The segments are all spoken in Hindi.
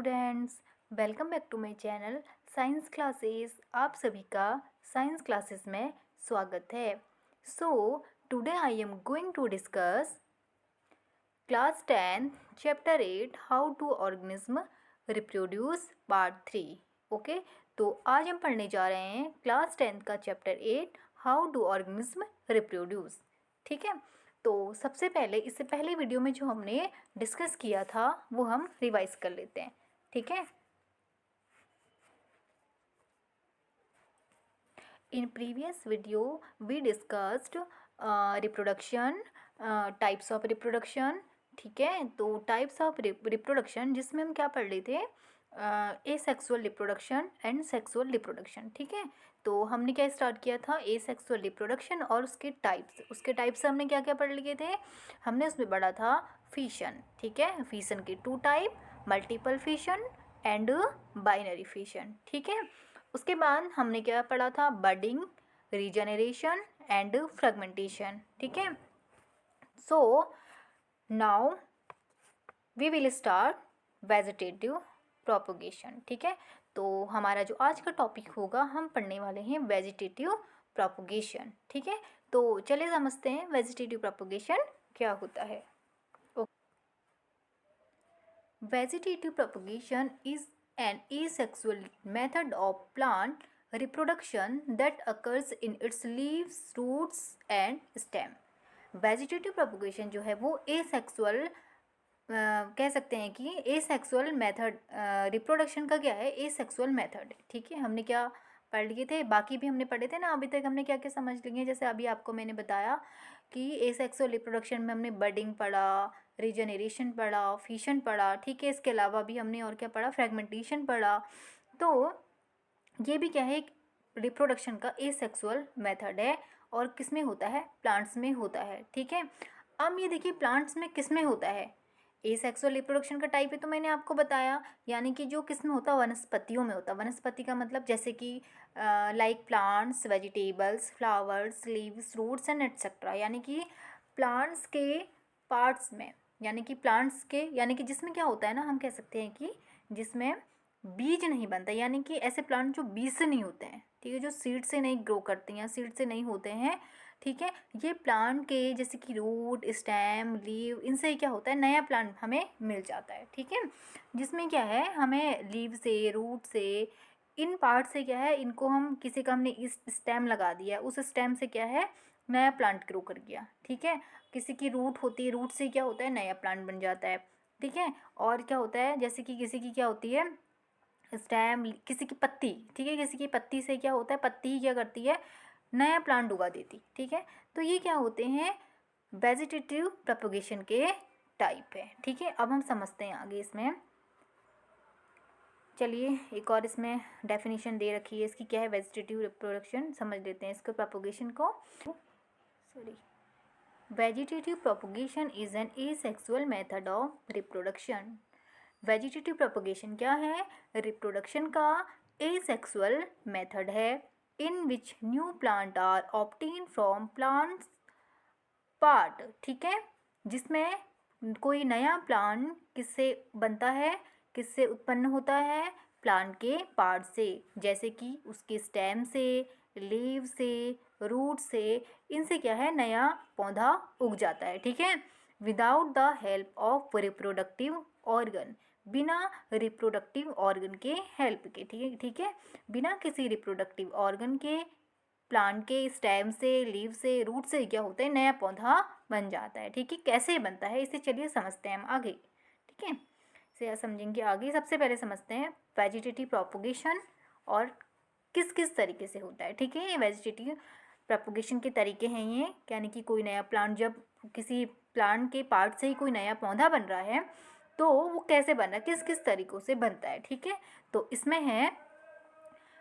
Students, welcome back to my channel science classes. आप सभी का साइंस क्लासेस में स्वागत है। Today I am going to discuss class 10 chapter 8 how to organism reproduce part 3। Okay, तो आज हम पढ़ने जा रहे हैं क्लास 10 का chapter 8 how do organism reproduce. ठीक है, तो सबसे पहले इससे पहले वीडियो में जो हमने डिस्कस किया था वो हम रिवाइज कर लेते हैं। ठीक है, in previous video we discussed reproduction, types of reproduction। ठीक है, तो टाइप्स ऑफ रिप्रोडक्शन जिसमें हम क्या पढ़ रहे थे, asexual reproduction and sexual reproduction. ठीक है, तो हमने क्या स्टार्ट किया था, एसेक्सुअल रिप्रोडक्शन और उसके टाइप्स हमने क्या क्या पढ़ लिए थे। हमने उसमें पढ़ा था फिशन। ठीक है, फिशन के 2 type, multiple fission and binary fission. ठीक है, उसके बाद हमने क्या पढ़ा था, बडिंग, रीजनरेशन एंड फ्रेगमेंटेशन। ठीक है, so now we will start vegetative propagation. ठीक है, तो हमारा जो आज का टॉपिक होगा, हम पढ़ने वाले हैं वेजिटेटिव प्रोपोगेशन। ठीक है, तो चलिए समझते हैं वेजिटेटिव प्रोपोगेशन क्या होता है। Vegetative propagation is an asexual method of plant reproduction that occurs in its leaves, roots and stem। Vegetative propagation जो है वो asexual कह सकते हैं कि एसेक्सुअल मेथड रिप्रोडक्शन का क्या है, एसेक्सुअल मेथड। ठीक है, हमने क्या पढ़ लिए थे, बाकी भी हमने पढ़े थे ना। अभी तक हमने क्या क्या समझ लिए, जैसे अभी आपको मैंने बताया कि एसेक्सुअल रिप्रोडक्शन में हमने बडिंग पढ़ा, रीजनरेशन पढ़ा, फिशन पढ़ा। ठीक है, इसके अलावा भी हमने और क्या पढ़ा, फ्रेगमेंटेशन पढ़ा। तो ये भी क्या है, एक रिप्रोडक्शन का एसेक्सुअल मेथड है और किस में होता है, प्लांट्स में होता है। ठीक है, अब ये देखिए प्लांट्स में किस में होता है, एसेक्सुअल रिप्रोडक्शन का टाइप है तो मैंने आपको बताया, यानी कि जो किस में होता है, वनस्पतियों में होता है। वनस्पति का मतलब जैसे कि like plants, vegetables, flowers, leaves, roots and etcetera, यानी कि प्लांट्स के पार्ट्स में, यानी कि प्लांट्स के, यानी कि जिसमें क्या होता है ना, हम कह सकते हैं कि जिसमें बीज नहीं बनता, यानी कि ऐसे प्लांट जो बीज से नहीं होते हैं। ठीक है, जो सीड से नहीं ग्रो करते हैं या सीड से नहीं होते हैं। ठीक है, ये प्लांट के जैसे कि रूट, स्टेम, लीव, इनसे क्या होता है, नया प्लांट हमें मिल जाता है। ठीक है, जिसमें क्या है, हमें लीव से, रूट से, इन पार्ट से क्या है, इनको हम किसी का हमने इस स्टेम लगा दिया, उस स्टेम से क्या है, नया प्लांट ग्रो कर गया। ठीक है, किसी की रूट होती है, रूट से क्या होता है, नया प्लांट बन जाता है। ठीक है, और क्या होता है, जैसे कि किसी की क्या होती है, स्टेम, किसी की पत्ती। ठीक है, किसी की पत्ती से क्या होता है, पत्ती ही क्या करती है, नया प्लांट उगा देती। ठीक है, तो ये क्या होते हैं, वेजिटेटिव प्रोपोगेशन के टाइप है। ठीक है, अब हम समझते हैं आगे इसमें। चलिए एक और इसमें डेफिनेशन दे रखी है इसकी, क्या है वेजिटेटिव रिप्रोडक्शन, समझ लेते हैं इसको, प्रोपोगेशन को। Sorry, vegetative propagation is an asexual method of reproduction. Vegetative propagation क्या है, रिप्रोडक्शन का एसेक्सुअल मेथड है in which new plant are obtain from plants part. ठीक है, जिसमें कोई नया प्लांट किससे बनता है, किससे उत्पन्न होता है, प्लांट के पार्ट से, जैसे कि उसके स्टेम से, लीव से, रूट से, इनसे क्या है, नया पौधा उग जाता है। ठीक है, without the help of reproductive organ, बिना रिप्रोडक्टिव ऑर्गन के हेल्प के। ठीक है, ठीक है, बिना किसी रिप्रोडक्टिव ऑर्गन के प्लांट के स्टेम से, लीव से, रूट से क्या होता है, नया पौधा बन जाता है। ठीक है, कैसे बनता है इसे चलिए समझते हैं हम आगे। ठीक है, इसे समझेंगे आगे। सबसे पहले समझते हैं वेजिटेटिव प्रोपोगेशन और किस किस तरीके से होता है। ठीक है, ये वेजिटेटिव प्रोपोगेशन के तरीके हैं ये, यानी कि कोई नया प्लांट, जब किसी प्लांट के पार्ट से ही कोई नया पौधा बन रहा है तो वो कैसे बन रहा है, किस किस तरीक़ों से बनता है। ठीक है, तो इसमें है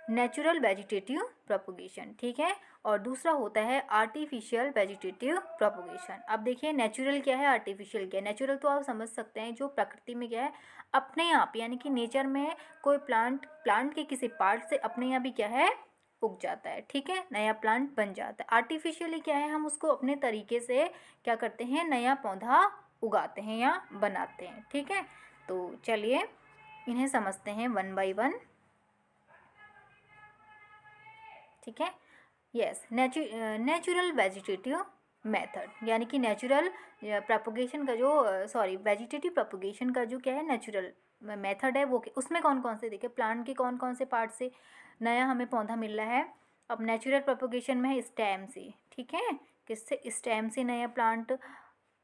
नेचुरल वेजिटेटिव प्रोपोगेशन। ठीक है, और दूसरा होता है आर्टिफिशियल वेजिटेटिव प्रोपोगेशन। अब देखिए नेचुरल क्या है, आर्टिफिशियल क्या है। नेचुरल तो आप समझ सकते हैं, जो प्रकृति में क्या है, अपने आप, यानी कि नेचर में कोई प्लांट के किसी पार्ट से अपने आप ही क्या है, उग जाता है। ठीक है, नया प्लांट बन जाता है। आर्टिफिशियली क्या है, हम उसको अपने तरीके से क्या करते हैं, नया पौधा उगाते हैं या बनाते हैं। ठीक है, तो चलिए इन्हें समझते हैं वन बाय वन। ठीक है, यस। नेचुरल वेजिटेटिव मेथड, यानी कि नेचुरल प्रोपगेशन का जो वेजिटेटिव प्रोपगेशन का जो क्या है नेचुरल मेथड है वो उसमें कौन कौन से, देखिए प्लांट के कौन कौन से पार्ट से नया हमें पौधा मिल रहा है। अब नेचुरल प्रोपगेशन में है स्टेम से, ठीक है, किससे, स्टेम से नया प्लांट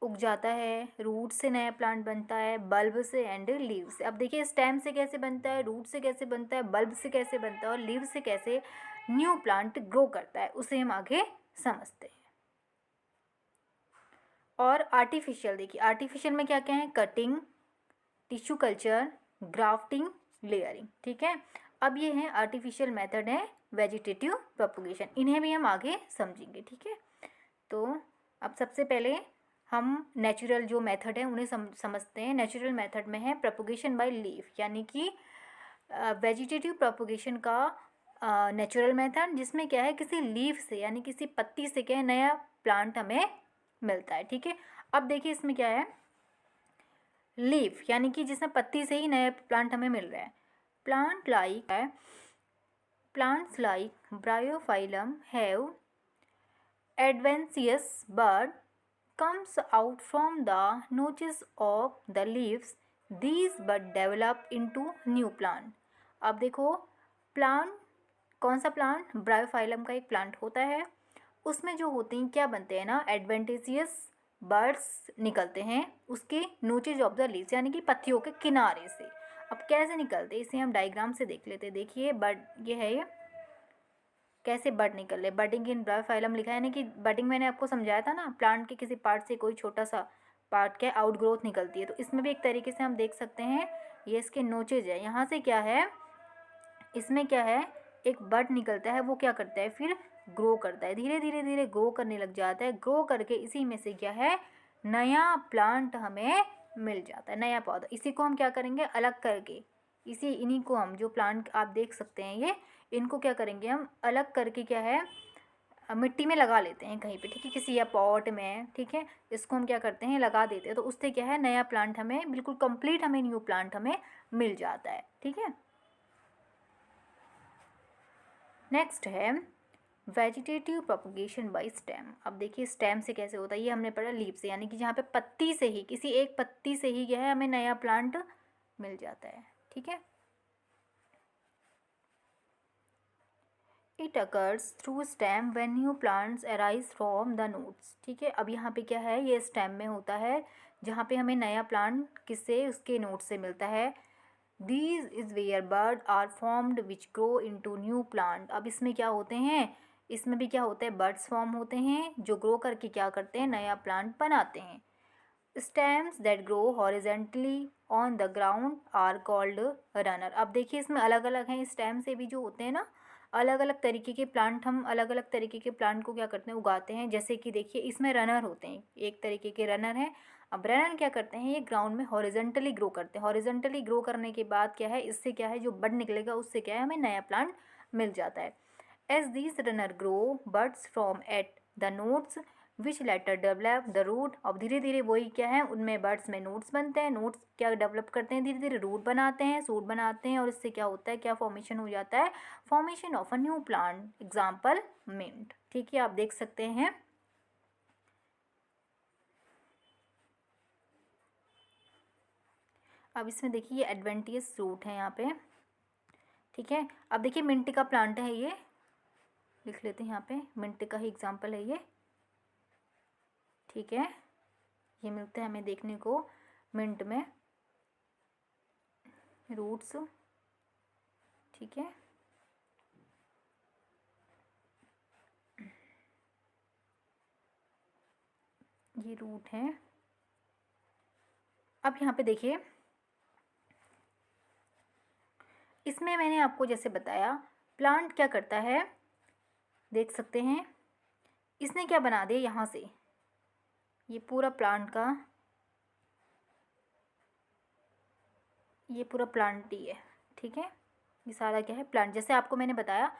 उग जाता है, रूट से नया प्लांट बनता है, बल्ब से एंड लीव से। अब देखिए स्टेम से कैसे बनता है, रूट से कैसे बनता है, बल्ब से कैसे बनता है और लीव से कैसे न्यू प्लांट ग्रो करता है, उसे हम आगे समझते हैं। और आर्टिफिशियल, देखिए आर्टिफिशियल में क्या क्या है, cutting, tissue culture, grafting, layering. ठीक है, अब ये है आर्टिफिशियल मेथड है वेजिटेटिव प्रोपगेशन, इन्हें भी हम आगे समझेंगे। ठीक है, तो अब सबसे पहले हम नेचुरल जो मेथड है उन्हें समझते हैं। नेचुरल मेथड में है प्रोपगेशन बाय लीफ, यानी कि वेजिटेटिव प्रोपगेशन का नेचुरल मेथड, जिसमें क्या है किसी लीफ से यानी किसी पत्ती से क्या है नया प्लांट हमें मिलता है। ठीक है, अब देखिए इसमें क्या है, लीफ यानी कि जिसमें पत्ती से ही नया प्लांट हमें मिल रहा है। Plants like Bryophyllum have adventitious bud comes out from the notches of the leaves. These bud develop into new plant. अब देखो प्लांट, कौन सा प्लांट, ब्रायोफाइलम का एक प्लांट होता है, उसमें जो होते हैं क्या बनते हैं ना, एडवेंटिशियस बर्ड्स निकलते हैं उसके नोचेज ऑफ द लीव्स, यानी कि पत्तियों के किनारे से। अब कैसे निकलते हैं इसे हम डायग्राम से देख लेते हैं। देखिए बड, ये है ये कैसे बड निकल रहे, बडिंग इन ब्रायोफाइलम लिखा है, यानी कि बडिंग मैंने आपको समझाया था ना, प्लांट के किसी पार्ट से कोई छोटा सा पार्ट क्या आउटग्रोथ निकलती है, तो इसमें भी एक तरीके से हम देख सकते हैं, ये इसके नोचेज है, यहाँ से क्या है, इसमें क्या है, एक बड निकलता है, वो क्या करता है फिर ग्रो करता है, धीरे धीरे धीरे ग्रो करने लग जाता है, ग्रो करके इसी में से क्या है नया प्लांट हमें मिल जाता है, नया पौधा। इसी को हम क्या करेंगे, अलग करके, इन्हीं को हम जो प्लांट आप देख सकते हैं ये, इनको क्या करेंगे हम अलग करके क्या है मिट्टी में लगा लेते हैं कहीं पे, ठीक है, किसी या पॉट में, ठीक है, इसको हम क्या करते हैं लगा देते हैं, तो उससे क्या है नया प्लांट हमें बिल्कुल कंप्लीट हमें न्यू प्लांट हमें मिल जाता है। ठीक है, नेक्स्ट है वेजिटेटिव प्रोपगेशन बाय स्टेम। अब देखिए स्टेम से कैसे होता है, ये हमने पढ़ा लीफ से, यानी कि जहाँ पे पत्ती से ही, किसी एक पत्ती से ही क्या है हमें नया प्लांट मिल जाता है। ठीक है, it occurs through stem when new plants arise from the notes. ठीक है, अब यहाँ पे क्या है, ये स्टेम में होता है जहाँ पे हमें नया प्लांट किससे, उसके नोट से मिलता है। These is where bud are formed which grow into new plant. अब इसमें क्या होते हैं, इसमें भी क्या होता है, बर्ड्स फॉर्म होते हैं जो ग्रो करके क्या करते हैं नया प्लांट बनाते हैं। Stems that grow horizontally on the ground are called runner. अब देखिए इसमें अलग अलग हैं, स्टेम से भी जो होते हैं ना अलग अलग तरीके के प्लांट, हम अलग अलग तरीके के प्लांट को क्या करते हैं उगाते हैं। जैसे कि देखिए इसमें रनर होते हैं, एक तरीके के रनर हैं। अब रनर क्या करते हैं, ये ग्राउंड में हॉरिजेंटली ग्रो करते हैं, हॉरिजेंटली ग्रो करने के बाद क्या है, इससे क्या है जो बड निकलेगा उससे क्या है हमें नया प्लांट मिल जाता है। As these runner grow buds from at the nodes which later develop the root. अब धीरे धीरे वही क्या है उनमें बर्ड्स में नोट्स बनते हैं, नोट्स क्या डेवलप करते हैं, धीरे धीरे रूट बनाते हैं, सूट बनाते हैं, और इससे क्या होता है, क्या फॉर्मेशन हो जाता है, formation of a new plant, example mint. ठीक है, आप देख सकते हैं। अब इसमें देखिए ये एडवेंटियस रूट है यहाँ पे। ठीक है, अब देखिए मिंट का प्लांट है, ये लिख लेते हैं यहाँ पे, मिंट का ही एग्जाम्पल है ये। ठीक है, ये मिलते हैं हमें देखने को मिंट में रूट्स। ठीक है, ये रूट है। अब यहाँ पे देखिए इसमें मैंने आपको जैसे बताया प्लांट क्या करता है, देख सकते हैं इसने क्या बना दिया यहाँ से, ये पूरा प्लांट का, ये पूरा प्लांट ही है। ठीक है, ये सारा क्या है प्लांट, जैसे आपको मैंने बताया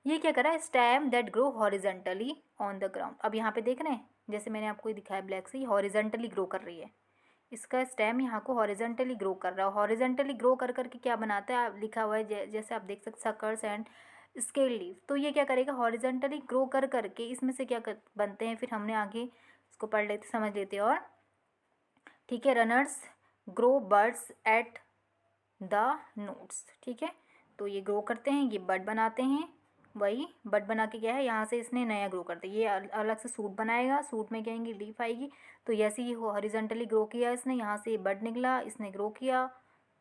ये क्या करा है, stem that grow horizontally on the ground. अब यहाँ पे देख रहे हैं जैसे मैंने आपको दिखाया ब्लैक से, ये हॉरिजेंटली ग्रो कर रही है, इसका स्टेम यहाँ को हॉरिजेंटली ग्रो कर रहा है। हॉरिजेंटली ग्रो कर करके क्या बनाता है, आप लिखा हुआ है जैसे आप देख सकते सकर्स एंड स्केल लीफ। तो ये क्या करेगा, हॉरिजेंटली ग्रो कर करके इसमें से क्या बनते हैं, फिर हमने आगे इसको पढ़ लेते समझ लेते और ठीक है। Runners grow birds eight the notes, ठीक है। तो ये ग्रो करते हैं, ये बर्ड बनाते हैं, वही बर्ड बना के क्या है यहाँ से इसने नया ग्रो करते हैं। ये अलग से सूट बनाएगा, सूट में क्या आएंगी, लीफ आएगी। तो जैसे ये हॉरिजेंटली ग्रो किया इसने, यहाँ से बर्ड निकला, इसने ग्रो किया,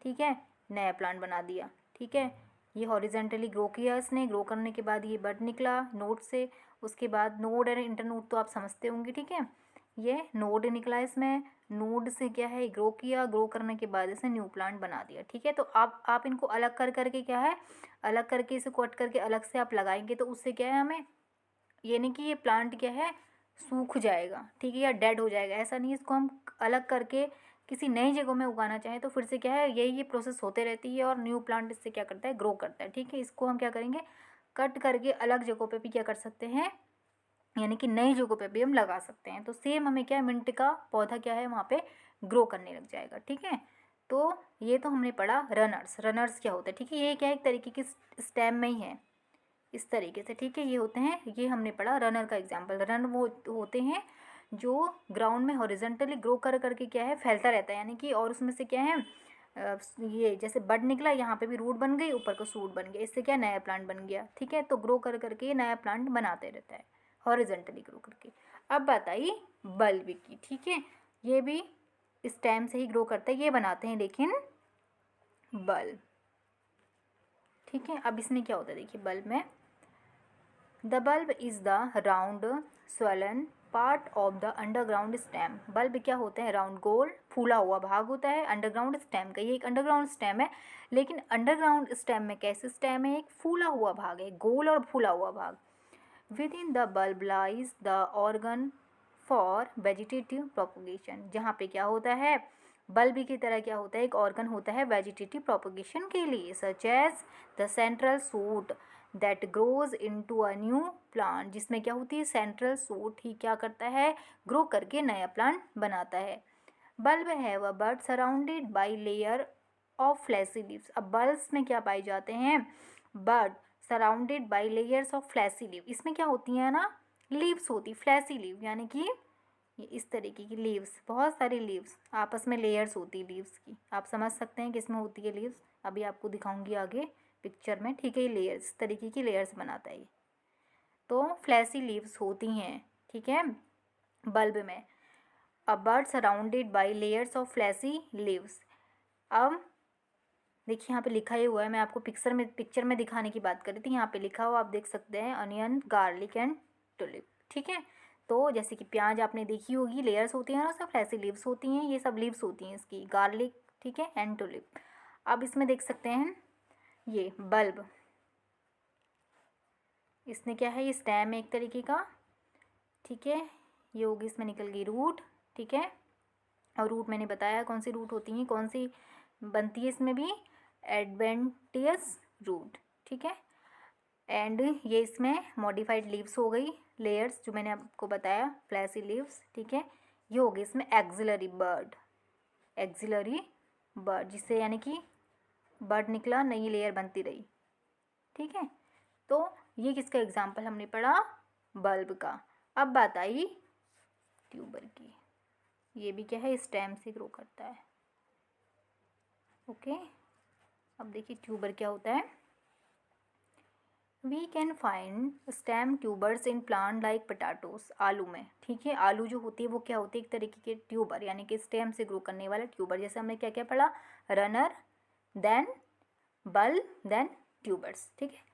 ठीक है, नया प्लांट बना दिया, ठीक है। ये हॉरिजेंटली ग्रो किया इसने, ग्रो करने के बाद ये बर्ड निकला नोड से। उसके बाद नोड और इंटरनोड तो आप समझते होंगे, ठीक है। ये नोड निकला इसमें, नोड से क्या है ग्रो किया, ग्रो करने के बाद इसने न्यू प्लांट बना दिया, ठीक है। तो आप इनको अलग कर करके क्या है, अलग करके इसे कट करके अलग से आप लगाएंगे तो उससे क्या है हमें, ये नहीं कि ये प्लांट क्या है सूख जाएगा, ठीक है, या डेड हो जाएगा, ऐसा नहीं। इसको हम अलग करके किसी नई जगह में उगाना चाहें तो फिर से क्या है, यही ये प्रोसेस होते रहती है और न्यू प्लांट इससे क्या करता है, ग्रो करता है, ठीक है। इसको हम क्या करेंगे, कट करके अलग जगहों पे भी क्या कर सकते हैं, यानी कि नई जगहों पे भी हम लगा सकते हैं। तो सेम हमें क्या है, मिंट का पौधा क्या है वहाँ पे ग्रो करने लग जाएगा, ठीक है। तो ये तो हमने पढ़ा रनर्स। रनर्स क्या होता है, ठीक है, ये क्या एक तरीके की स्टेम में ही है इस तरीके से, ठीक है। ये होते हैं, ये हमने पढ़ा रनर का एग्जाम्पल। रनर वो होते हैं जो ग्राउंड में हॉरिजेंटली ग्रो कर करके क्या है फैलता रहता है, यानी कि और उसमें से क्या है ये जैसे बड निकला, यहाँ पे भी रूट बन गई, ऊपर का सूट बन गया, इससे क्या नया प्लांट बन गया, ठीक है। तो ग्रो कर करके ये नया प्लांट बनाते रहता है हॉरिजेंटली ग्रो करके। अब बात आई बल्ब की, ठीक है, ये भी स्टेम से ही ग्रो करता है, ये बनाते हैं लेकिन बल्ब, ठीक है। अब इसमें क्या होता है देखिए, बल्ब में the bulb is the round swollen part of the underground stem. Bulb क्या होते हैं, राउंड गोल फूला हुआ भाग होता है अंडरग्राउंड स्टेम का। ये एक अंडरग्राउंड स्टेम है, लेकिन अंडरग्राउंड स्टेम में कैसे स्टेम है, एक फूला हुआ भाग है, गोल और फूला हुआ भाग। With in the bulb lies the organ for vegetative propagation. जहाँ पे क्या होता है, बल्ब की तरह क्या होता है, एक ऑर्गन होता है वेजिटेटिव प्रोपोगेशन के लिए, such as the central shoot that grows into a new plant. जिसमें क्या होती है, सेंट्रल सूट ही क्या करता है, ग्रो करके नया प्लांट बनाता है। Bulb have a bud surrounded by layer of fleshy leaves. अब बल्ब्स में क्या पाए जाते हैं, bud surrounded by layers of fleshy leave. इसमें क्या होती हैं ना, लीव्स होती, फ्लैसी लीव यानी कि ये इस तरीके की लीव्स, बहुत सारी लीव्स, आपस में लेयर्स होती लीव्स की। आप समझ सकते हैं किसमें होती है लीव्स, अभी आपको दिखाऊंगी आगे पिक्चर में, ठीक है। ये लेयर्स, इस तरीके की लेयर्स बनाता है ये, तो फ्लैसी लीव्स होती हैं, ठीक है, बल्ब में। A bird surrounded by layers of fleshy leaves. अब देखिए यहाँ पे लिखा ही हुआ है, मैं आपको पिक्चर में दिखाने की बात कर रही थी, यहाँ पे लिखा हुआ आप देख सकते हैं, अनियन गार्लिक एंड टुलिप, ठीक है। तो जैसे कि प्याज आपने देखी होगी, लेयर्स होती हैं ना, सब फ्लैसी लीव्स होती हैं, ये सब लीव्स होती हैं इसकी, गार्लिक, ठीक है, एंड टुलिप। अब इसमें देख सकते हैं ये बल्ब, इसने क्या है, ये स्टेम है एक तरीके का, ठीक है। ये होगी, इसमें निकल गई रूट, ठीक है। और रूट मैंने बताया कौन सी रूट होती हैं, कौन सी बनती है इसमें भी, एडवेंटियस रूट, ठीक है। एंड ये इसमें मॉडिफाइड लीव्स हो गई, लेयर्स जो मैंने आपको बताया, फ्लैसी लीव्स, ठीक है। ये हो गई इसमें एक्सिलरी बर्ड, एक्सिलरी बर्ड, जिससे यानी कि बर्ड निकला, नई लेयर बनती रही, ठीक है। तो ये किसका एग्जाम्पल हमने पढ़ा, बल्ब का। अब बात आई ट्यूबर की, ये भी क्या है, स्टेम से ग्रो करता है, ओके। अब देखिए ट्यूबर क्या होता है। We can find stem tubers in plant like potatoes. आलू में, ठीक है, आलू जो होती है वो क्या होती है, एक तरीके के ट्यूबर, यानी कि स्टेम से ग्रो करने वाला ट्यूबर। जैसे हमने क्या क्या पढ़ा, runner, then bulb, then tubers, ठीक है।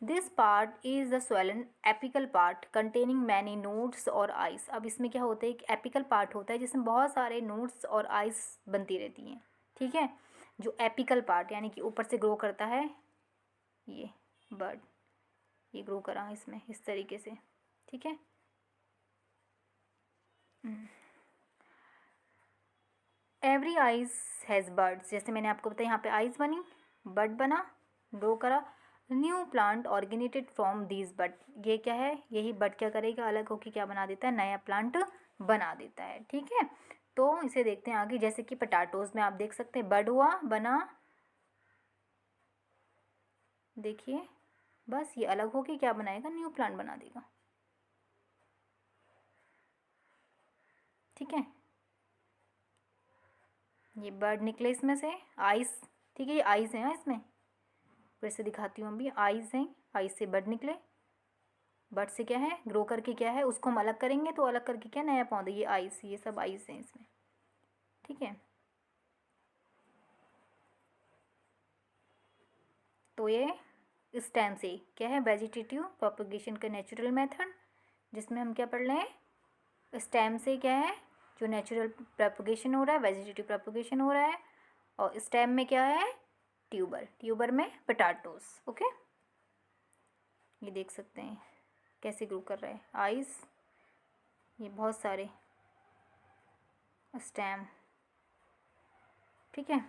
This part is the swollen apical part containing many nodes और आइस। अब इसमें क्या होता है, एक एपिकल पार्ट होता है जिसमें बहुत सारे नोड्स और आइस बनती रहती हैं, ठीक है। जो एपिकल पार्ट यानी कि ऊपर से ग्रो करता है, ये बर्ड, ये ग्रो करा इसमें इस तरीके से, ठीक है। Every eyes has birds. जैसे मैंने आपको बताया, यहाँ पे आइज बनी, बर्ड बना, ग्रो करा, न्यू प्लांट ऑर्गेनेटेड फ्रॉम दीज बड। ये क्या है, यही बड क्या करेगा, अलग होकर क्या बना देता है, नया प्लांट बना देता है, ठीक है। तो इसे देखते हैं आगे, जैसे कि पोटैटोज में आप देख सकते हैं बड हुआ, बना, देखिए बस ये अलग होके क्या बनाएगा, न्यू प्लांट बना देगा। ठीक है, ये बर्ड निकले इसमें से, आइस, ठीक है, ये आइस हैं इसमें, फिर से दिखाती हूँ अभी, आइस हैं, आइस से बर्ड निकले, बर्ड से क्या है, ग्रो करके क्या है, उसको हम अलग करेंगे तो अलग करके क्या नया पौधा, ये आइस, ये सब आइस हैं इसमें। ठीक है, तो ये स्टेम से क्या है, वेजिटेटिव प्रोपगेशन का नेचुरल मेथड, जिसमें हम क्या पढ़ रहे हैं, स्टेम से क्या है, जो नेचुरल प्रोपगेशन हो रहा है, वेजिटेटिव प्रोपगेशन हो रहा है, और स्टेम में क्या है, ट्यूबर, ट्यूबर में पोटैटोज। ओके, ये देख सकते हैं कैसे ग्रो कर रहा है, आइस, ये बहुत सारे स्टेम। ठीक है,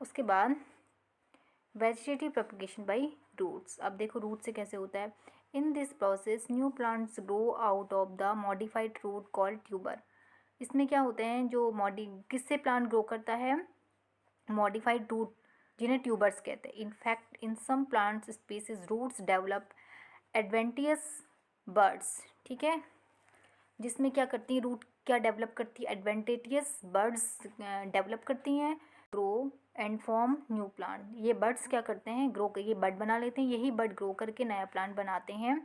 उसके बाद वेजिटेटिव प्रोपगेशन बाय रूट्स। अब देखो रूट से कैसे होता है, in this process new plants grow out of the modified root called tuber. इसमें क्या होते हैं, जो किससे प्लांट ग्रो करता है, मॉडिफाइड रूट, जिन्हें ट्यूबर्स कहते हैं। In fact in some plants species roots develop adventitious buds. ठीक है, जिसमें क्या करती हैं, रूट क्या डेवलप करती है, एडवेंटेटियस बर्ड्स डेवलप करती हैं, grow and form new plant. ये बर्ड्स क्या करते हैं, ग्रो, ये बर्ड बना लेते हैं, यही बर्ड ग्रो करके नया प्लांट बनाते हैं।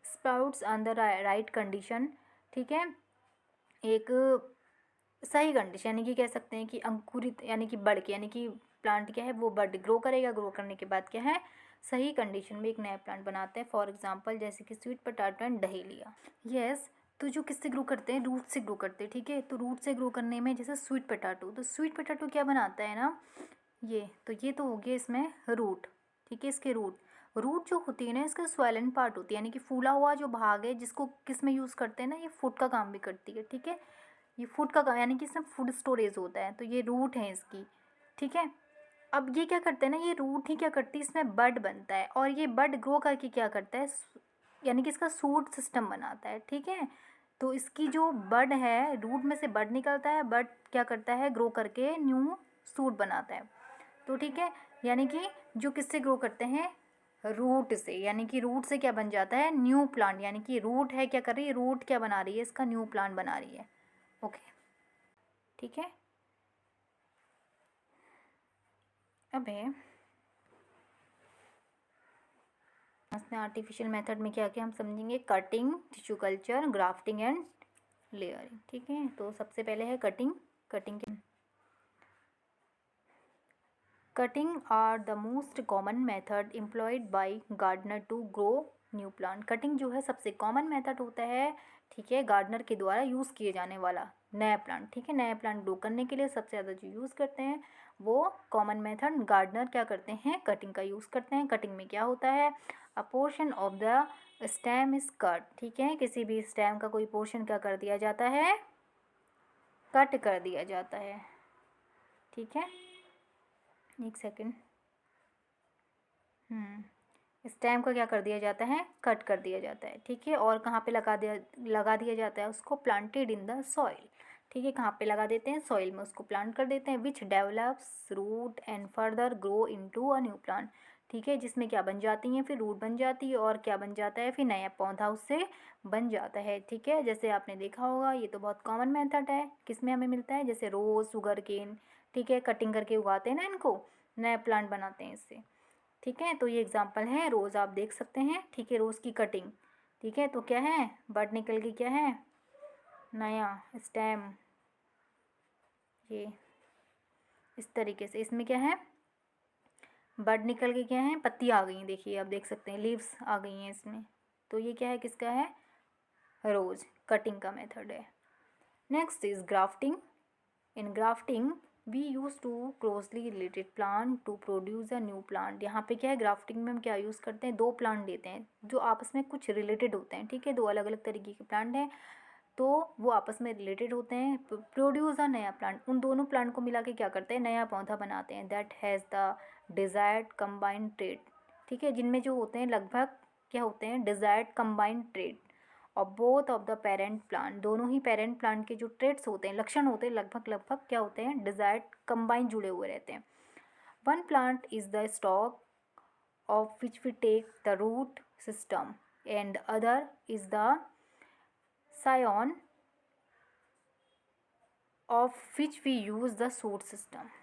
Sprouts under right condition. ठीक है, एक सही कंडीशन, यानी कि कह सकते हैं कि अंकुरित, यानी कि बढ़ के, यानी कि प्लांट क्या है, वो बर्ड ग्रो करेगा, ग्रो करने के बाद क्या है, सही कंडीशन में एक नया प्लांट बनाते हैं। फॉर एग्जांपल जैसे कि sweet potato and dahlia. Yes, तो जो किससे ग्रो करते हैं, रूट से ग्रो करते हैं। ठीक है, तो रूट से ग्रो करने में जैसे स्वीट पोटैटो, तो स्वीट पोटैटो क्या बनाता है ना, ये तो हो गया इसमें रूट। ठीक है, इसके रूट, रूट जो होती है ना, इसका स्वेलन पार्ट होती है, यानी कि फूला हुआ जो भाग है, जिसको किस में यूज़ करते हैं ना, ये फूड का काम भी करती है। ठीक है, ये फूड का काम, यानी कि इसमें फूड स्टोरेज होता है, तो ये रूट है इसकी। ठीक है, अब ये क्या करते हैं ना, ये रूट ही क्या करती है, इसमें बड बनता है, और ये बड ग्रो करके क्या करता है, यानी कि इसका सूट सिस्टम बनाता है। ठीक है, तो इसकी जो बड है, रूट में से बड निकलता है, बड क्या करता है, ग्रो करके न्यू सूट बनाता है। तो ठीक है, यानी कि जो किससे ग्रो करते हैं, रूट से, यानी कि रूट से क्या बन जाता है, न्यू प्लांट, यानी कि रूट है क्या कर रही है, रूट क्या बना रही है, इसका न्यू प्लांट बना रही है। ओके, ठीक है, अब है इसमें आर्टिफिशियल मेथड में क्या क्या हम समझेंगे, cutting, tissue culture, grafting and layering. ठीक है, तो सबसे पहले है cutting. Cutting are the most common method employed by gardener to grow new plant. Cutting जो है सबसे कॉमन मेथड होता है, ठीक है, गार्डनर के द्वारा यूज़ किए जाने वाला नया प्लांट। ठीक है, नया प्लांट ग्रो करने के लिए सबसे ज़्यादा जो यूज़ करते हैं वो कॉमन मेथड, गार्डनर क्या करते हैं, कटिंग का यूज़ करते हैं। कटिंग में क्या होता है, अ portion of the stem is cut. ठीक है, किसी भी स्टेम का कोई पोर्शन क्या कर दिया जाता है, कट कर दिया जाता है। ठीक है, एक सेकेंड, स्टेम को क्या कर दिया जाता है, कट कर दिया जाता है। ठीक है, और कहाँ पे लगा दिया जाता है उसको, प्लांटेड इन द सॉइल। ठीक है, कहाँ पे लगा देते हैं, सॉइल में उसको प्लांट कर देते हैं, which develops root and further grow into a new plant. ठीक है, जिसमें क्या बन जाती हैं, फिर रूट बन जाती है, और क्या बन जाता है, फिर नया पौधा उससे बन जाता है। ठीक है, जैसे आपने देखा होगा, ये तो बहुत कॉमन मेथड है, किसमें हमें मिलता है, जैसे रोज़, शुगर केन। ठीक है, कटिंग करके उगाते हैं ना इनको, नया प्लांट बनाते हैं इससे। ठीक है, तो ये एग्जांपल है, रोज़ आप देख सकते हैं। ठीक है, रोज़ की कटिंग। ठीक है, तो क्या है, बड निकल के क्या है, नया स्टेम, ये इस तरीके से, इसमें क्या है, बड निकल के क्या है, पत्ती आ गई हैं, देखिए आप देख सकते हैं, लीव्स आ गई हैं इसमें। तो ये क्या है, किसका है, रोज़, कटिंग का मेथड है। Next is grafting. In grafting we use two closely related plant to produce a new plant. यहाँ पे क्या है, ग्राफ्टिंग में हम क्या यूज़ करते हैं, दो प्लांट लेते हैं जो आपस में कुछ रिलेटेड होते हैं। ठीक है, दो अलग अलग तरीके के प्लांट हैं, तो वो आपस में रिलेटेड होते हैं, प्रोड्यूस अ नया प्लांट, उन दोनों प्लांट को मिला के क्या करते हैं, नया पौधा बनाते हैं। That has the desired combined trade. ठीक है, जिनमें जो होते हैं लगभग क्या होते हैं, desired combined trade, of both of the parent plant, दोनों ही पेरेंट प्लांट के जो ट्रेट्स होते हैं, लक्षण होते हैं, लगभग क्या होते हैं, डिजायर्ड कंबाइन जुड़े हुए रहते हैं. One plant is the stock of which we take the root system and other is the scion of which we use the shoot system.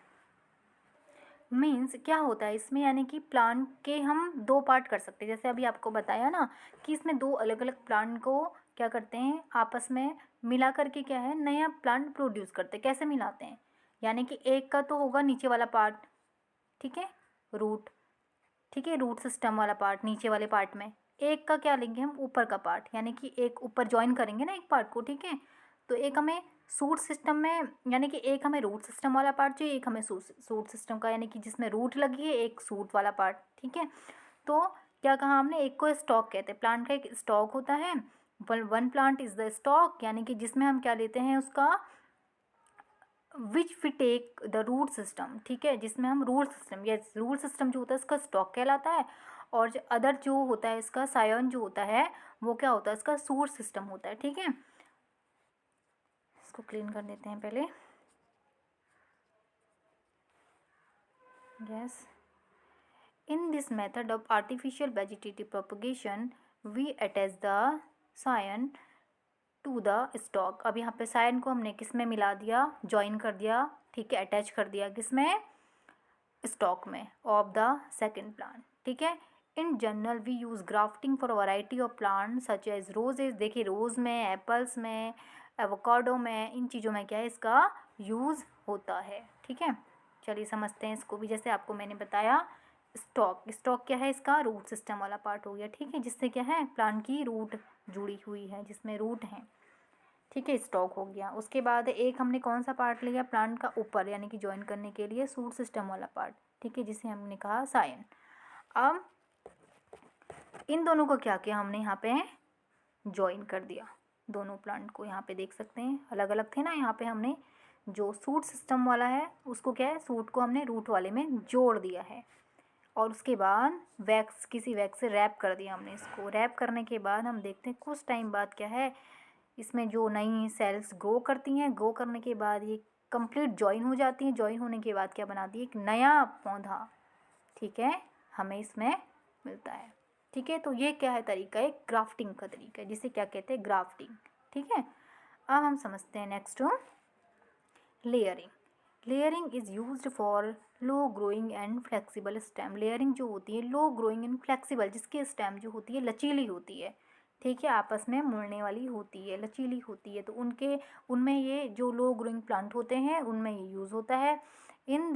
Means क्या होता है इसमें, यानी कि प्लांट के हम दो पार्ट कर सकते हैं. जैसे अभी आपको बताया ना कि इसमें दो अलग अलग प्लांट को क्या करते हैं, आपस में मिला करके क्या है, नया प्लांट प्रोड्यूस करते हैं. कैसे मिलाते हैं, यानी कि एक का तो होगा नीचे वाला पार्ट, ठीक है, रूट, ठीक है, रूट सिस्टम वाला पार्ट नीचे वाले पार्ट में. एक का क्या लेंगे हम, ऊपर का पार्ट, यानी कि एक ऊपर ज्वाइन करेंगे ना एक पार्ट को, ठीक है. तो एक हमें सूट सिस्टम में, यानी कि एक हमें रूट सिस्टम वाला पार्ट चाहिए, एक हमें सूट सिस्टम का, यानी कि जिसमें रूट लगी है, एक सूट वाला पार्ट, ठीक है. तो क्या कहा हमने, एक को स्टॉक कहते हैं, प्लांट का एक स्टॉक होता है. One plant is the stock, यानी कि जिसमें हम क्या लेते हैं उसका, which we take the root system, ठीक है, जिसमें हम रूट सिस्टम, या रूट सिस्टम जो होता है इसका स्टॉक कहलाता है. और जो अदर जो होता है इसका सायन जो होता है वो क्या होता है, इसका सूट सिस्टम होता है, ठीक है. इसको क्लीन कर देते हैं पहले. Yes, in this method of artificial vegetative propagation we attach the scion to the stock. अब यहाँ पे सायन को हमने किस में मिला दिया, ज्वाइन कर दिया, ठीक है, अटैच कर दिया किसमें, स्टॉक में ऑफ द सेकेंड प्लांट, ठीक है. In general we use grafting for variety of plant such as roses. देखिए रोज़ में, एप्पल्स में, एवोकाडो में, इन चीज़ों में क्या है इसका यूज़ होता है, ठीक है. चलिए समझते हैं इसको भी. जैसे आपको मैंने बताया स्टॉक क्या है, इसका रूट सिस्टम वाला पार्ट हो गया, ठीक है, जिससे क्या है प्लांट की रूट जुड़ी हुई है, जिसमें रूट हैं, ठीक है, स्टॉक हो गया. उसके बाद एक हमने कौन सा पार्ट लिया, प्लांट का ऊपर, यानी कि ज्वाइन करने के लिए सूट सिस्टम वाला पार्ट, ठीक है, जिसे हमने कहा सायन. अब इन दोनों को क्या किया हमने, यहाँ पे ज्वाइन कर दिया दोनों प्लांट को. यहाँ पे देख सकते हैं अलग अलग थे ना, यहाँ पे हमने जो सूट सिस्टम वाला है उसको क्या है, सूट को हमने रूट वाले में जोड़ दिया है. और उसके बाद वैक्स, किसी वैक्स से रैप कर दिया हमने इसको. रैप करने के बाद हम देखते हैं कुछ टाइम बाद क्या है, इसमें जो नई सेल्स ग्रो करती हैं, ग्रो करने के बाद ये कंप्लीट ज्वाइन हो जाती हैं. ज्वाइन होने के बाद क्या बनाती है, एक नया पौधा, ठीक है, हमें इसमें मिलता है, ठीक है. तो ये क्या है तरीका है, ग्राफ्टिंग का तरीका है, जिसे क्या कहते हैं, ग्राफ्टिंग, ठीक है. अब हम समझते हैं next layering. Layering is used for low growing and flexible stem. Layering जो होती है लो ग्रोइंग एंड फ्लेक्सिबल, जिसकी स्टेम जो होती है लचीली होती है, ठीक है, आपस में मुड़ने वाली होती है, लचीली होती है, तो उनमें ये जो लो ग्रोइंग प्लांट होते हैं उनमें ये यूज़ होता है. In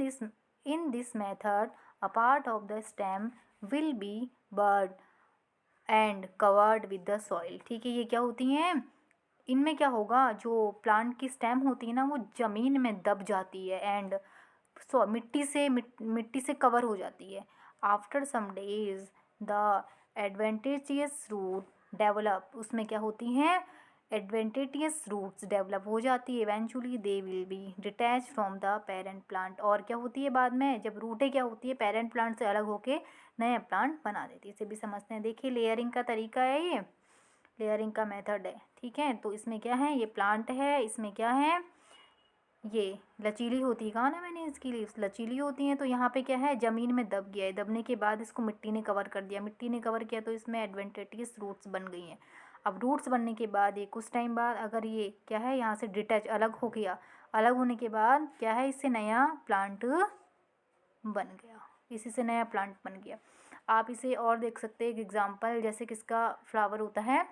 this method a part of the stem will be bird and covered with the soil, ठीक है. ये क्या होती हैं, इनमें क्या होगा, जो प्लांट की स्टेम होती है ना वो ज़मीन में दब जाती है एंड मिट्टी से कवर हो जाती है. After some days the adventitious root develop, उसमें क्या होती हैं, एडवेंटेजियस रूट्स डेवलप हो जाती है. Eventually they will be detach from the parent plant. और क्या होती है बाद में, जब रूटें क्या होती है पेरेंट प्लांट से अलग होके नया प्लांट बना देती है. इसे भी समझते हैं. देखिए लेयरिंग का तरीका है, ये लेयरिंग का मेथड है, ठीक है. तो इसमें क्या है, ये प्लांट है, इसमें क्या है, ये लचीली होती है, कहा ना मैंने इसकी लीव्स लचीली होती हैं. तो यहाँ पे क्या है, ज़मीन में दब गया है, दबने के बाद इसको मिट्टी ने कवर कर दिया, मिट्टी ने कवर किया तो इसमें एडवेंटेटियस रूट्स बन गई हैं. अब रूट्स बनने के बाद ये कुछ टाइम बाद अगर ये क्या है यहाँ से डिटैच अलग हो गया, अलग होने के बाद क्या है, इससे नया प्लांट बन गया, इसी से नया प्लांट बन गया. आप इसे और देख सकते हैं एक एग्जाम्पल, जैसे किसका फ्लावर होता है,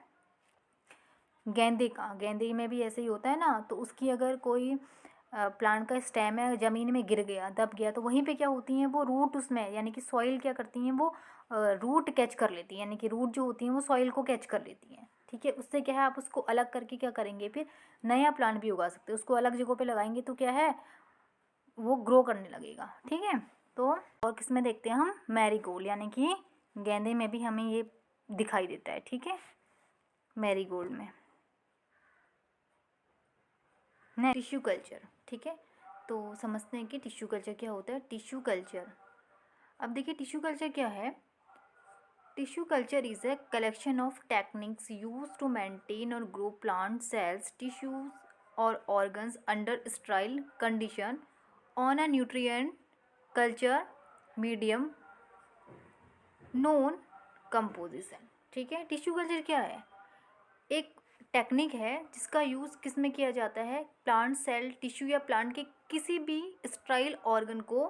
गेंदे का. गेंदे में भी ऐसे ही होता है ना. तो उसकी अगर कोई प्लांट का स्टेम है ज़मीन में गिर गया, दब गया, तो वहीं पे क्या होती हैं वो रूट, उसमें यानी कि सॉइल क्या करती हैं वो रूट कैच कर लेती हैं, यानी कि रूट जो होती हैं वो सॉइल को कैच कर लेती हैं, ठीक है. उससे क्या है, आप उसको अलग करके क्या करेंगे, फिर नया प्लांट भी उगा सकते हैं. उसको अलग जगह पे लगाएंगे तो क्या है, वो ग्रो करने लगेगा, ठीक है. तो और किस में देखते हैं हम, मैरीगोल्ड, यानी कि गेंदे में भी हमें ये दिखाई देता है, ठीक है, मैरीगोल्ड में. टिश्यू कल्चर, ठीक है. तो समझते हैं कि टिश्यू कल्चर क्या होता है. टिश्यू कल्चर, अब देखिए टिश्यू कल्चर क्या है, Tissue culture is a collection of techniques used to maintain or grow plant cells, tissues, or organs under sterile condition on a nutrient culture medium known composition. ठीक है, टिश्यू कल्चर क्या है? एक टेक्निक है जिसका यूज़ किस में किया जाता है? प्लांट सेल, टिश्यू या प्लांट के किसी भी स्टेराइल ऑर्गन को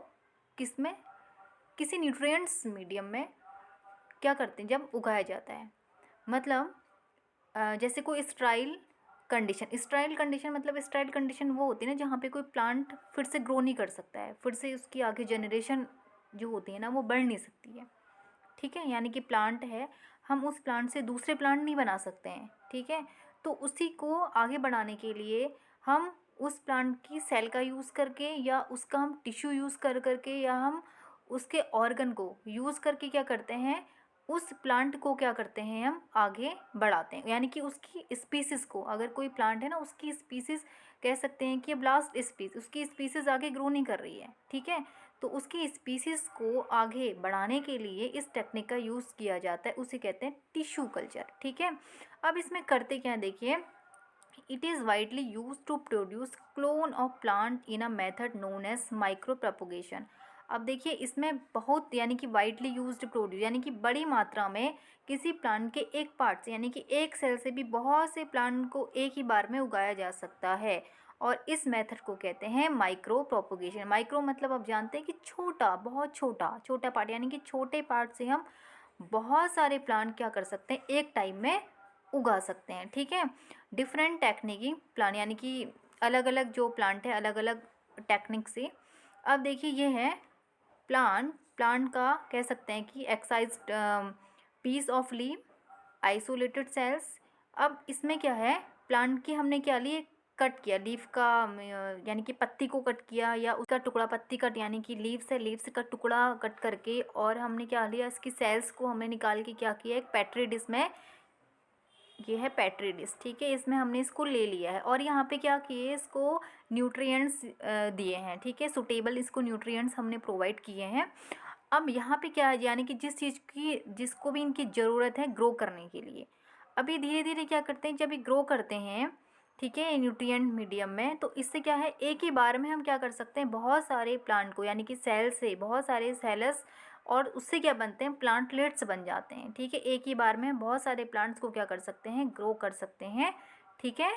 किस में, किसी न्यूट्रिएंट्स मीडियम में क्या करते हैं जब उगाया जाता है। मतलब जैसे कोई स्टेराइल कंडीशन मतलब स्टेराइल कंडीशन वो होती है ना जहाँ पे कोई प्लांट फिर से ग्रो नहीं कर सकता है, फिर से उसकी आगे जनरेशन जो होती है ना वो बढ़ नहीं सकती है। ठीक है, यानी कि प्लांट है, हम उस प्लांट से दूसरे प्लांट नहीं बना सकते हैं। ठीक है, तो उसी को आगे बढ़ाने के लिए हम उस प्लांट की सेल का यूज़ करके या उसका हम टिश्यू यूज़ कर करके या हम उसके ऑर्गन को यूज़ करके क्या करते हैं, उस प्लांट को क्या करते हैं हम आगे बढ़ाते हैं। यानी कि उसकी स्पीसीज़ को, अगर कोई प्लांट है ना उसकी स्पीसीज़ कह सकते हैं कि ब्लास्ट स्पीसीज, उसकी स्पीसीज़ आगे ग्रो नहीं कर रही है। ठीक है, तो उसकी स्पीसीज़ को आगे बढ़ाने के लिए इस टेक्निक का यूज़ किया जाता है, उसे कहते हैं टिश्यू कल्चर। ठीक है, अब इसमें करते क्या हैं देखिए, it is widely use to produce clone of plant in a method known as micro propagation. अब देखिए इसमें बहुत यानी कि वाइडली यूज्ड प्रोड्यूस यानी कि बड़ी मात्रा में किसी प्लांट के एक पार्ट से यानी कि एक सेल से भी बहुत से प्लांट को एक ही बार में उगाया जा सकता है, और इस मेथड को कहते हैं माइक्रो प्रोपोगेशन। माइक्रो मतलब आप जानते हैं कि छोटा, बहुत छोटा छोटा पार्ट, यानी कि छोटे पार्ट से हम बहुत सारे प्लांट क्या कर सकते हैं एक टाइम में उगा सकते हैं। ठीक है, डिफरेंट टेक्निकी प्लांट यानी कि अलग अलग जो प्लांट है अलग अलग टेक्निक से। अब देखिए ये है प्लांट का कह सकते हैं कि excise piece of leave, isolated cells. अब इसमें क्या है, प्लांट की हमने क्या लिए, कट किया लीफ का यानी कि पत्ती को कट किया या उसका टुकड़ा, पत्ती कट यानी कि लीव्स का टुकड़ा कट करके, और हमने क्या लिया इसकी सेल्स को हमने निकाल के क्या किया एक पेट्री डिश में, ये है पेट्री डिश। ठीक है, इसमें हमने इसको ले लिया है और यहाँ पे क्या किए, इसको न्यूट्रिएंट्स दिए हैं। ठीक है, सुटेबल इसको न्यूट्रिएंट्स हमने प्रोवाइड किए हैं। अब यहाँ पे क्या है, यानी कि जिसको भी इनकी ज़रूरत है ग्रो करने के लिए, अभी धीरे धीरे क्या करते हैं जब ये ग्रो करते हैं, ठीक है, न्यूट्रिएंट मीडियम में, तो इससे क्या है एक ही बार में हम क्या कर सकते हैं बहुत सारे प्लांट को, यानी कि सेल से बहुत सारे सेल्स, और उससे क्या बनते हैं प्लांटलेट्स बन जाते हैं। ठीक है, एक ही बार में बहुत सारे प्लांट्स को क्या कर सकते हैं ग्रो कर सकते हैं। ठीक है,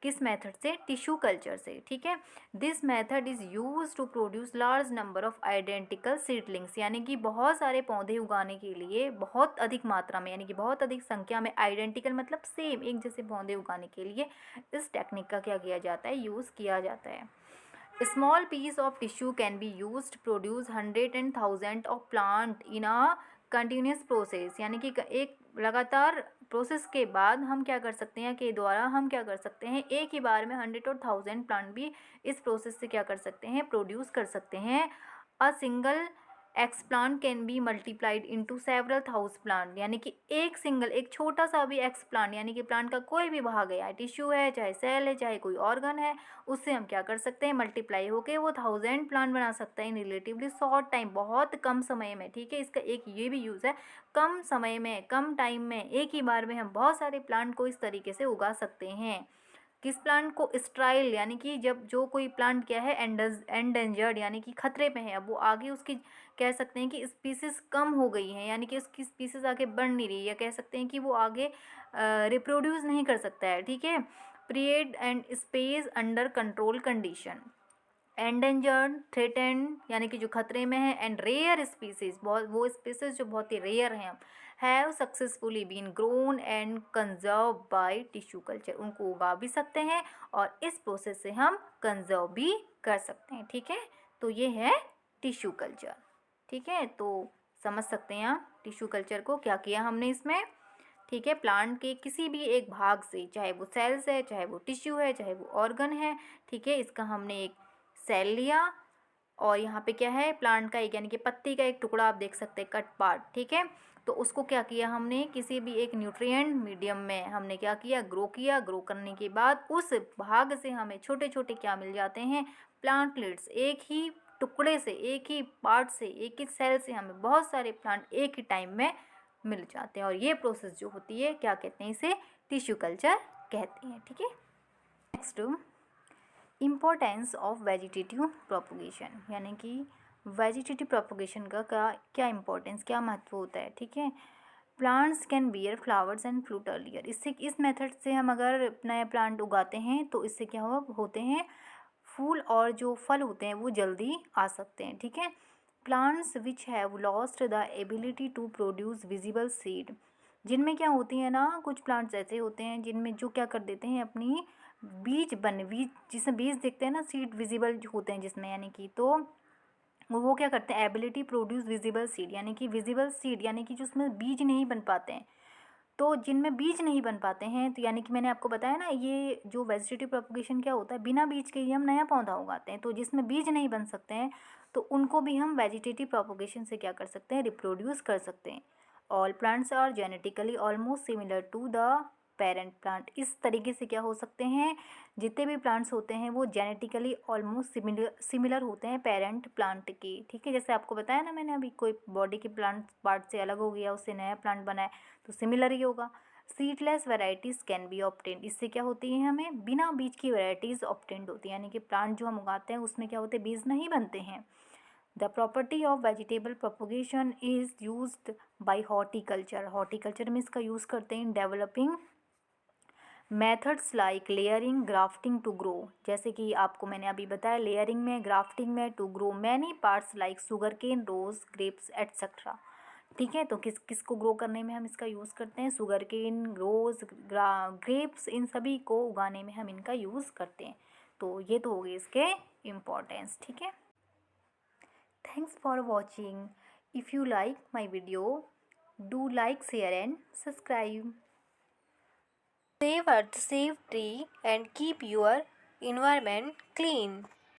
किस मेथड से, टिश्यू कल्चर से। ठीक है, this method is use to produce large number of identical seedlings, यानी कि बहुत सारे पौधे उगाने के लिए बहुत अधिक मात्रा में यानी कि बहुत अधिक संख्या में, आइडेंटिकल मतलब सेम एक जैसे पौधे उगाने के लिए इस टेक्निक का क्या किया जाता है, यूज़ किया जाता है। Small piece of tissue can be used to produce 100 and 1000 of plant in a continuous process, यानी कि एक लगातार प्रोसेस के बाद हम क्या कर सकते हैं के द्वारा हम क्या कर सकते हैं एक ही बार में 100 और 1000 प्लांट भी इस प्रोसेस से क्या कर सकते हैं प्रोड्यूस कर सकते हैं। A single explant can be multiplied into several house plant, यानी कि एक छोटा सा भी एक्सप्लांट यानी कि प्लांट का कोई भी भाग है, टिश्यू है चाहे सेल है चाहे कोई ऑर्गन है, उससे हम क्या कर सकते हैं मल्टीप्लाई होके वो 1000 प्लांट बना सकते हैं इन रिलेटिवली शॉर्ट टाइम, बहुत कम समय में। ठीक है, इसका एक ये भी यूज़ है, कम समय में कम टाइम में एक ही बार में हम बहुत सारे प्लांट को इस तरीके से उगा सकते हैं। किस प्लांट को, स्ट्राइल यानी कि जब जो कोई प्लांट क्या है एंडेंजर्ड यानी कि खतरे में है, अब वो आगे उसकी कह सकते हैं कि स्पीसीज़ कम हो गई हैं, यानी कि उसकी स्पीसीज़ आगे बढ़ नहीं रही, या कह सकते हैं कि वो आगे रिप्रोड्यूस नहीं कर सकता है। ठीक है, period and space under control condition, endangered, threatened यानी कि जो खतरे में है, एंड रेयर स्पीसीज बहुत वो स्पीसीज जो बहुत ही रेयर हैं, have successfully been grown and conserve by tissue culture, उनको उगा भी सकते हैं और इस प्रोसेस से हम कंजर्व भी कर सकते हैं। ठीक है, तो ये है टिश्यू कल्चर। ठीक है, तो समझ सकते हैं आप टिश्यू कल्चर को क्या किया हमने इसमें। ठीक है, प्लांट के किसी भी एक भाग से, चाहे वो सेल्स है चाहे वो टिश्यू है चाहे वो ऑर्गन है, ठीक है, इसका हमने एक सेल लिया और यहाँ पे क्या है प्लांट का एक यानी कि पत्ती का एक टुकड़ा आप देख सकते हैं कट पार्ट। ठीक है, तो उसको क्या किया हमने किसी भी एक न्यूट्रिएंट मीडियम में हमने क्या किया ग्रो किया, ग्रो करने के बाद उस भाग से हमें छोटे छोटे क्या मिल जाते हैं प्लांटलेट्स, एक ही टुकड़े से एक ही पार्ट से एक ही सेल से हमें बहुत सारे प्लांट एक ही टाइम में मिल जाते हैं। और ये प्रोसेस जो होती है क्या कहते हैं, इसे टिश्यू कल्चर कहते हैं। ठीक है, next importance of vegetative propagation, यानी कि वेजिटेटिव प्रोपगेशन का क्या इम्पोर्टेंस, क्या महत्व होता है। ठीक है, plants can bear flowers and fruit earlier, इससे इस मेथड से हम अगर नए प्लांट उगाते हैं तो इससे क्या होते हैं, फूल और जो फल होते हैं वो जल्दी आ सकते हैं। ठीक है, plants which have lost the ability to produce visible seed, जिनमें क्या होती है ना, कुछ प्लांट्स ऐसे होते हैं जिनमें जो क्या कर देते हैं, अपनी बीज जिसमें बीज दिखते हैं ना, सीड विजिबल होते हैं जिसमें, यानी कि तो वो क्या करते हैं, एबिलिटी प्रोड्यूस विजिबल सीड, यानी कि विजिबल सीड यानी कि जो उसमें बीज नहीं बन पाते हैं। तो जिनमें बीज नहीं बन पाते हैं, तो यानी कि मैंने आपको बताया ना, ये जो वेजिटेटिव प्रोपगेशन क्या होता है, बिना बीज के ही हम नया पौधा उगाते हैं। तो जिसमें बीज नहीं बन सकते हैं तो उनको भी हम वेजिटेटिव प्रोपगेशन से क्या कर सकते हैं, रिप्रोड्यूस कर सकते हैं। All plants are genetically almost similar to the parent plant, इस तरीके से क्या हो सकते हैं, जितने भी प्लांट्स होते हैं वो जेनेटिकली ऑलमोस्ट सिमिलर होते हैं पेरेंट प्लांट के। ठीक है, जैसे आपको बताया ना मैंने अभी, कोई बॉडी के प्लांट पार्ट से अलग हो गया, उससे नया प्लांट बना है, तो सिमिलर ही होगा। Seedless varieties can be obtained, इससे क्या होती है, हमें बिना बीज की वेराइटीज़ ऑब्टेन्ड होती है, यानी कि प्लांट जो हम उगाते हैं उसमें क्या होते हैं, बीज नहीं बनते हैं। The property of vegetable propagation is used by horticulture, horticulture में इसका यूज़ करते हैं developing methods like layering grafting to grow, जैसे कि आपको मैंने अभी बताया, लेयरिंग में, ग्राफ्टिंग में, to grow many parts like sugar cane, rose, grapes etcetera. ठीक है, तो किसको ग्रो करने में हम इसका यूज़ करते हैं, शुगर केन, रोज, ग्रेप्स, इन सभी को उगाने में हम इनका यूज़ करते हैं। तो ये तो हो गए इसके इम्पोर्टेंस। ठीक है, thanks for watching. If you like my video, do like, share and subscribe. Save Earth, save tree, and keep your environment clean.